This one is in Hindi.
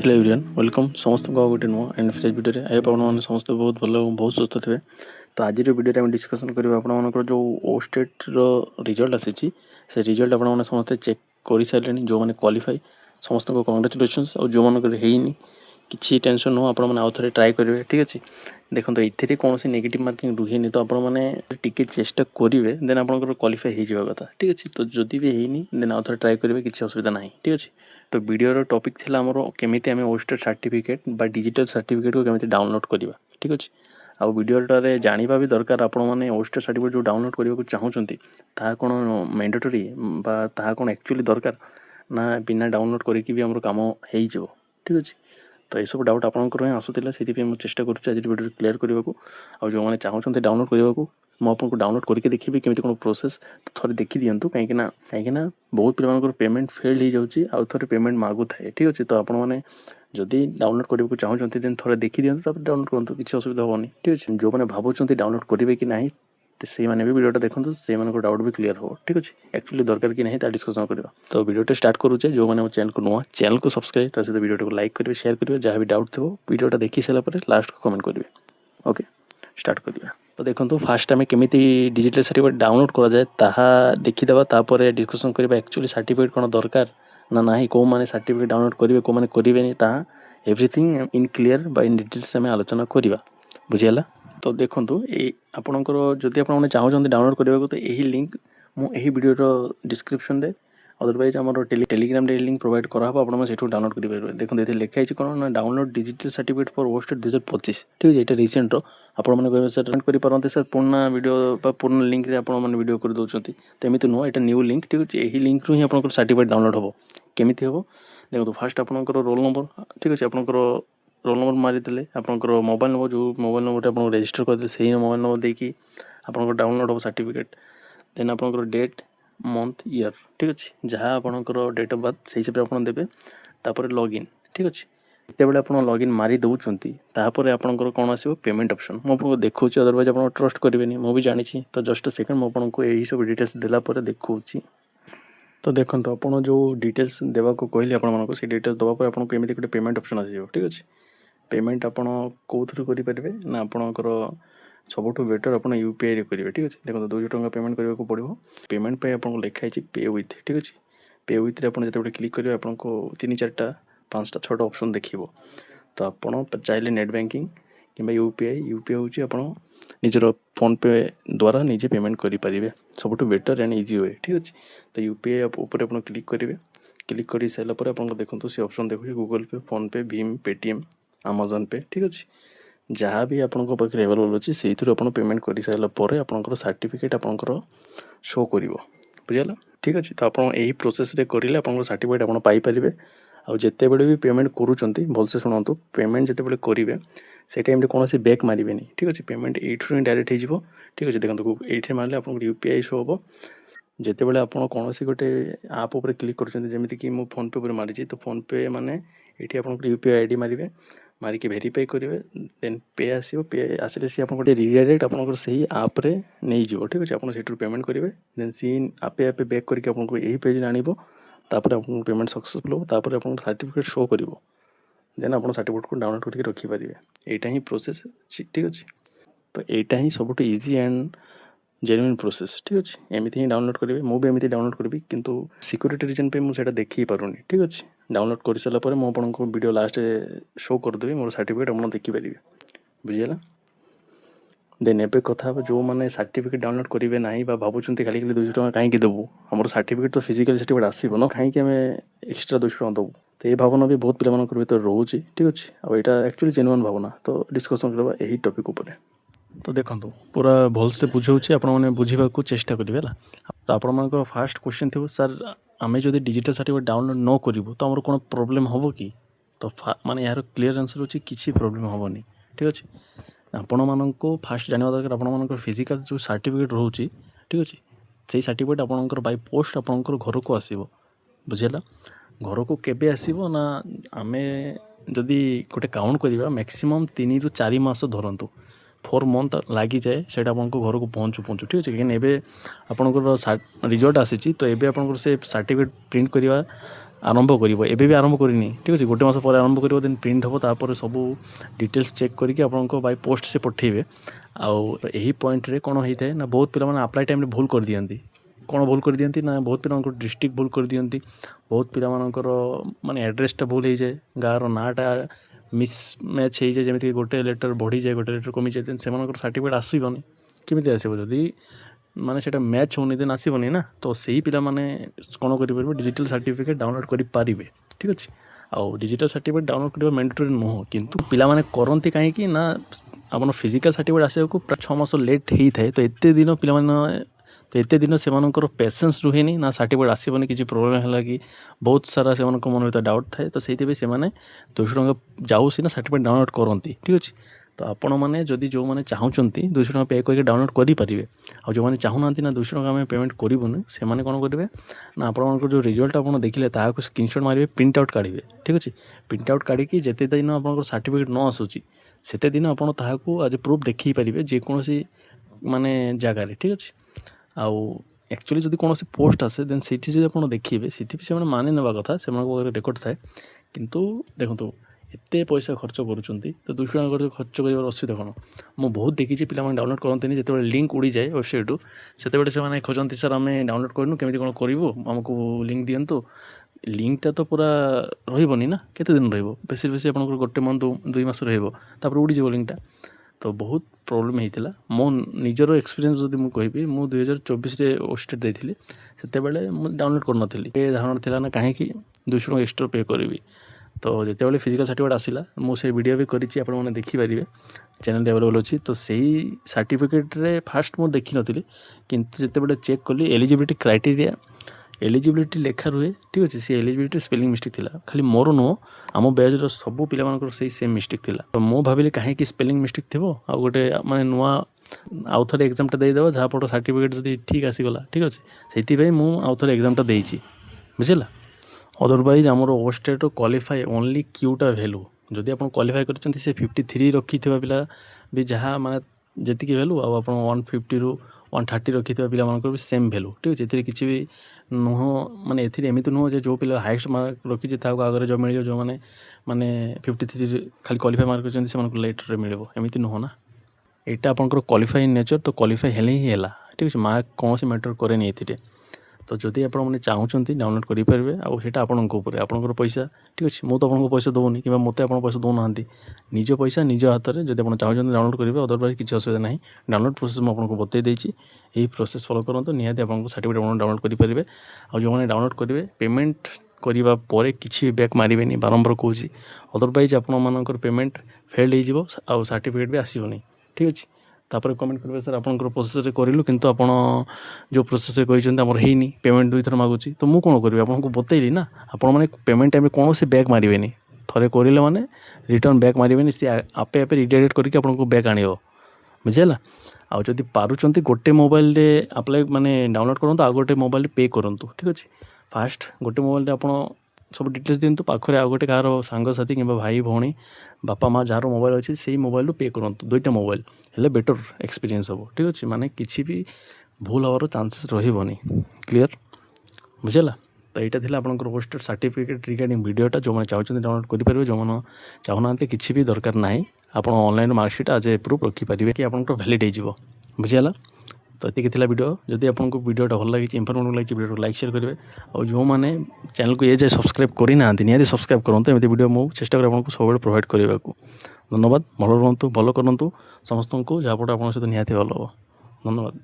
हेलो एवरीवन वेलकम समस्त को गोटे नुआ एंड फ्रेश वीडियो आई आप समस्त बहुत भल बहुत सुस्थ थे। तो आज वीडियो में डिस्कसन करवा आप जो ओ स्टेट रिजल्ट आसी से रिजल्ट आप समस्त चेक कर सारे जो मैंने क्वालिफाई समस्त को कंग्रेचुलेशंस और जो मानक होनी किसी टेंशन नुह आपने आउ थे ट्राए करेंगे ठीक अच्छे। देखो ये कौन नेगेटिव मार्किंग रुहेनि तो आपने चेष्टा करेंगे देन आप क्वालिफाई हो कथा ठीक अच्छे। तो जदि भी होनी देन आउ थे ट्राए करेंगे किसी असुविधा ना ठीक अच्छे। तो वीडियो टॉपिक थिला हमर केमिति आमे ओस्टेट सर्टिफिकेट बा डिजिटल सर्टिफिकेट को केमिति डाउनलोड करिवा ठीक अछि। आ वीडियोटारे जानिबा भी दरकार आपण माने ओस्टेट सर्टिफिकेट जो डाउनलोड करिवा को चाहउचंती ता कोन मैंडेटरी बा ता कोन एक्चुअली दरकार ना बिना डाउनलोड करिकि भी हमर काम हेइ जबो ठीक अछि। तो ये सब डाउट आपनकर आसुतिला सेति मैं चेष्टा करूँ आज वीडियो क्लियर करने को। आ जो मैंने चाहते डाउनलोड करने को मुझे डाउनलोड करके देखी केमी कौन प्रोसेस तो थोड़े देखी दिंतु कहीं बहुत पिला पेमेंट फेल हो जाऊँगी आउ थे पेमेंट मागु थाए ठीक अच्छे। तो आपने जदि डाउनलोड करने को चाहते देन थोड़े देखी दिंतु डाउनलोड करूँ किसी असुविधा हेनी ठीक अच्छे। जो मैंने भावुं डाउनलोड करेंगे कि ना से मैंने भी वीडियोटा देखो से डाउट भी क्लियर हो ठीक अच्छे। एक्चुअली दरकार कि नहीं डिस्कसन करवा। तो वीडियोटा स्टार्ट करुचे जो मैंने चैनल को नुआ चैनल को सब्सक्राइब तो सहित वीडियो को लाइक करेंगे शेयर करेंगे जहाँ भी डाउट थो वीडियोटा देखी सारापर लास्ट को कमेंट करेंगे ओके स्टार्ट करिया। तो देखो फास्ट आम केमी डिजिटल सर्टिफिकेट डाउनलोड कराए ताहा देखीदे तापर डिस्कसन करवा एक्चुअली सर्टिफिकेट कौन दरकार ना ना कौ मैंने सर्टिफिकेट डाउनलोड करेंगे कौ मैंने करेंगे ताहा एवरीथिंग इन क्लियर बा इन डिटेल्स आम आलोचना करवा बुझीगला। तो देखो आपणकर जदि आपने चाहते डाउनलोड करने तो यही लिंक मुझे वीडियो डिस्क्रिप्शन दे अदरवाइज आम टेलीग्राम लिंक प्रोवाइड कराब आप डाउनलोड करेंगे। देखो ये लिखाई कौन ना डाउनलोड डिजिटल सर्टिफिकेट फॉर ओस्टेट 2025 ठीक है। ये रिसेंट आपने सर करेंगे सर पुराना वीडियो पुराना लिंक रे आपने वीडियो कर दौरान तो एमती नुह ये न्यू लिंक ठीक अच्छे। यही लिंक रू ही आप सर्टिफिकेट डाउनलोड हम केमी हम देखो फास्ट आपंकर रोल नंबर ठीक अच्छे आपंकर रोल नंबर मारिदे आपंकर मोबाइल नंबर जो मोबाइल नंबर आप रेजिस्टर करदे से मोबाइल नंबर देकी आपंकर डाउनलोड हम सर्टिफिकेट देन आपंकर डेट मंथ ईयर ठीक अच्छे जहाँ आपंकर डेट ऑफ बर्थ से हिसाब से आप देते तापर लॉगिन ठीक अच्छे। जितेबाला आप लॉगिन मारी दौरान तापर आपंकर कौन आसो पेमेंट ऑप्शन मुझे देखा अदरवाइज आप ट्रस्ट करेंगे मुझे जानी तो जस्ट सेकेंड मुझे यही सब डिटेल्स देलापर देखा। तो देखो आप जो डिटेल्स देवाक कहली आपको से डिटेल्स दवापर आपको केमी गोटे पेमेंट ऑप्शन आसो ठीक अच्छे। पेमेंट आप कौ थ्रू करेंगे ना आपणकर सबुठ बेटर आप यूपीआई करेंगे ठीक अच्छे। देखो 200 टଙ୍କା पेमेंट करने को पड़ो पेमेंट पे आपको लिखाई पे विथ ठीक अच्छे। पे विथ आप जो क्लिक करेंगे आपको 3-4टा 5टा 6टा ऑप्शन देखिए। तो आप चाहिए नेट बैंकिंग कि यूपीआई यूपीआई हूँ निजर फोन पे द्वारा निजे पेमेंट करेंगे सबुठ बेटर एंड इजी वे ठीक अच्छे। तो यूपीआई ऊपर आप क्लिक करेंगे क्लिक कर सारापर आप देखो से ऑप्शन देखिए गूगल पे फोन पे भीम पेटीएम अमेजन पे ठीक अच्छे। जहाँ भी आपंक पाखे अवेलेबल अच्छे से पेमेंट कर सारापर आपंकर सर्टिफिकेट आपंकर शो कर बुझीगला ठीक अच्छे। तो आप यही प्रोसेस करेंगे आप सर्टिफिकेट आप पाइपर आउ जिते बड़े भी पेमेंट करुँच भलसे शुणु पेमेंट जिते करेंगे से टाइम कौन बैक मारे ठीक अच्छे। पेमेंट यू ही डायरेक्ट हो ठीक अच्छे। देखो ये मारे आप यूपीआई शो हम जिते बड़े आप कौन गोटे आप क्लिक करमती कि मुझे फोन पे पर मारी तो फोन पे माने ये आप यूपीआई आईडी मारे मारिक वेरीफाई करेंगे देन पे आसो पे आसले सी आप रिडायरेक्ट आप सही आप्रे नहीं जीव ठीक अच्छे। आप पेमेंट करेंगे देन सी आपे आपे बैक करके आपको यही पेज आनब तापर आप पेमेंट सक्सेसफुल हो तापर आप सर्टिफिकेट शो कर देन आप सर्टिफिकेट को डाउनलोड करके रखिपारे यहाँ ही प्रोसेस ठीक अच्छे। तो यहाँ ही सब इजी एंड जेन्युइन प्रोसेस ठीक अच्छे। एमती ही डाउनलोड करेंगे मुझे एमती डाउनलोड करी किंतु सिक्योरिटी रीजन पे मुझे देखी पारूनी ठीक अच्छे। डाउनलोड कर सारापर मुझे वीडियो लास्ट शो करदेवी मोर सर्टिफिकेट आप देखिपारे बुझीगला। देन एबे कथा जो मैंने सर्टिफिकेट डाउनलोड करेंगे ना भावुं खाली 200 टଙ୍କା कहीं देवु आम सर्टिफिकेट तो फिजिकल सर्टिफिकेट आसो ना कहीं एक्सट्रा 200 टଙ୍କା देवु। तो ये भावना भी बहुत पिला भर रोचे ठीक अच्छे। और यहाँ एक्चुअली जेन्युइन भावना तो डिस्कसन करवा यही टॉपिक उपर। तो देखो पूरा भलसे बुझाऊँ आपने बुझा चेष्टा करेंगे है। तो आप फास्ट क्वेश्चन थी सर आम जो डिजिटल सर्टिफिकेट डाउनलोड न करूँ तो आम कौन प्रोब्लेम हम कि तो माने यार क्लीयर आंसर हो किसी प्रोब्लेम हेनी ठीक अच्छे। आपण मानक फास्ट जानवा दरकार आप फिजिकल जो सर्टिफिकेट रोचे ठीक अच्छे से सर्टिफिकेट आपंकर बाय पोस्ट आपंकर घर को आसो बुझेगा। घर को केबे आसो ना आम जदि गोटे काउंट करवा मैक्सिमम 3 ରୁ 4 मास धरतु 4 मंथ लगी जाए से घर को पहुँचू पहुँचू ठीक अच्छे। कहीं आपंकर रिजल्ट आसी तो ये आप से सर्टिफिकेट प्रिंट करवा आरंभ करिवो एबे भी आरंभ करिनी ठीक अछि गोटे मास पर आरंभ करिवो देन प्रिंट हबो तापर सब डिटेल्स चेक करके आपनको बाय पोस्ट से पठेबे आउ एही पॉइंट रे कोन होइथाय ना बहुत पिला माने अप्लाई टाइम रे भूल कर दियंती कोन भूल कर दियंती ना बहुत पिला मानको डिस्ट्रिक्ट भूल कर दियंती बहुत पिला मानकर माने एड्रेस टा भूल हे जाय गार नाटा मिस मैच हे जाय जेमिति गोटे लेटर बढ़ी जाय गोटे लेटर कमी जाय से मानकर सर्टिफिकेट आसीबनी केमिति आसीबो जदी माने सेटा मैच होनी देन आसीबनी ना तो सही पिला माने कोन करि परबे डिजिटल सर्टिफिकेट डाउनलोड करि पारिबे ठीक अछि आउ डिजिटल सर्टिफिकेट डाउनलोड करबा मैंडेटरी नुह किंतु पिला माने करंती काहे कि ना आपन फिजिकल सर्टिफिकेट आसे को 6 मास लेट हेई थाए तो एते दिन पिला माने तो एते दिन से मानकर पेशेंस रुहेनी ना सर्टिफिकेट आसीबनी किछि प्रॉब्लम होला कि बहुत सारा से मानको मन में डाउट थाए तो सेति बे से माने 200 टका जाऊ सिना सर्टिफिकेट डाउनलोड करंती ठीक अछि तो आपण मैंने जदि जो मैंने चाहूँगी 200 टका पे करके डाउनलोड करेंगे और जो मैंने चाहूना ना 200 टका आम पेमेंट करूँ से मैंने कौन करेंगे ना आप जो रिजल्ट आप देखिले ताकू स्क्रीनशॉट मारे प्रिंट आउट काढ़े ठीक अच्छे प्रिंट आउट काढ़ी जिते दिन आप सर्टिफिकेट न आसूँ सेते दिन आप आज प्रूफ देखी पारे जेकोसी माने जगार ठीक अच्छे आउ एक्चुअली जब कौन पोस्ट आसे देन से आप देखिए से मानि ना कथा से रेकर्ड थाए किंतु देखो एते पैसा खर्च करुँच तो 200 टका खर्च कर असुविधा कौन मुझे बहुत देखी पिला डाउनलोड करते जो लिंक उड़ी जाए वेबसाइट से से खोजती सर आम डाउनलोड करूँ केमी कौन करूँ आमको लिंक दिंतु लिंकटा तो पूरा रही ना केते दिन बेसी बेसी आप गोटे मंथ 2 मास रही उड़ी जाव लिंकटा तो बहुत प्रॉब्लम होता मो निजर एक्सपीरियंस जब मुझे कहि मु 2024 ओस्टेट देती से डाउनलोड कर नी धारणा था ना कहीं 200 टका एक्सट्रा पे करी तो जिते फिजिकल सर्टिफिकेट आसला मुझे वीडियो भी करी देखिपारे चैनल अवेलेबल अच्छी तो सही सर्टिफिकेट रे फास्ट मुझे देखी नी किंतु जिते चेक कली एलिजिबिलिटी क्राइटेरिया एलिजिबिलिटी लेखा रुहे ठीक अच्छे सी एलिजिबिलिटी स्पेलिंग मिस्टेक थिला खाली मोर नुह आम बैजर सब पिला से सेम मिस्टेक थिला तो मु भाविली कहीं स्पेलिंग मिस्टेक थी आ गोटे माने नुआ आउ थे एग्जामटा देदेव जहाँ पट सर्टिफिकेट जब ठीक आसीगला ठीक अच्छे से आउ थे एग्जामटा देची बुझेगा अदरवाइज आमर ओस्टेट क्वालिफाई ओनली क्यूटा भैल्यू जदि आप क्वालिफाई कर 53 रखी पिला भी जहाँ माने जी भैल्यू आप 150 रू 130 रखी पिला भी सेम भैल्यू ठीक अच्छे ये किसी भी नुह माने एमती नुह जो पिला हाइस्ट मार्क रखी आगे जब मिल जो मैंने माने 53 खाली क्वालिफाई मार्क कर लेटर मिले एमती नुह ना यहाँ आपंकर क्वालिफाई नेचर तो क्वालिफाई हेले ही है ठीक अच्छे मार्क कौन से मैटर कैनि ए तो जदि आप चाहूँगी डाउनलोड करेंगे आउ से आपंकर पैसा ठीक अच्छे मुझे तो आपको पैसा दूनी कि मत आप पैसा दूना निज पैसा निज हाथ में जब आप चाहते डाउनलोड करेंगे अदरवाइज किसी असुविधा ना डाउनलोड प्रोसेस मुझे बतई देती यही प्रोसेस फॉलो करूँ निहाती आपको सर्टिफिकेट आप डाउनलोड करेंगे और जो मैंने डाउनलोड करेंगे पेमेंट करने पर किसी भी बैक मारे बारंबार कहूँ अदरवाइज आपर पेमेंट फेल्ड हो सर्टिफिकेट भी आसबनी ठीक अच्छे तापर कमेंट करेंगे सर आपंकर प्रोसेस करूँ किंतु आप जो प्रोसेस कहते आमर है पेमेंट 2 थर मागुची तो मुझे कौन करी आपको बतैली ना आपने पेमेंट टाइम कौन से बैक मारे थे करें माने रिटर्न बैक मारे सी आपे आपे रिडायरेक्ट करके आपको बैक आण बुझेगा आउ जदि पारुचंती गोटे मोबाइल रे अप्लाई माने डाउनलोड करूँ आ गोटे मोबाइल पे करूँ ठीक अच्छे फास्ट गोटे मोबाइल आप सब डिटेल्स दिंतु पाखे आ गोटे कार सांगसाथी कि भाई भौणी बापा माँ जार मोबाइल अच्छे से मोबाइल पे करूँ 2टा मोबाइल हेल्ले बेटर एक्सपीरियंस हम ठीक अच्छे माने किसी भी भूल हबार चांसेस रही क्लीयर बुझेगा तो यहाँ थी आपंकर पोस्टेड सर्टिफिकेट रिगार्डिंग वीडियोटा जो मैंने चाहते डाउनलोड करेंगे जो मैंने चाहूना किसी भी दरकार ना आप ऑनलाइन मार्कशीट आज प्रूफ रखिपारे कि आप वैलिड हो बुझेगा तो ये थी वीडियो जदि आपको वीडियोटा भल लगी इनफर्मेटिव लगी वीडियो लाइक शेयर करेंगे और जो मैंने चैनल को ये जाए सब्सक्राइब करना निहाती सब्सक्राइब करूँ एमती वीडियो मुझे चेष्टा करें आपको सब प्रोवाइड करने को धन्यवाद भल रुहतु भल करूँ समस्त को जहाँपटे आप सहित निहाती भल हम धन्यवाद।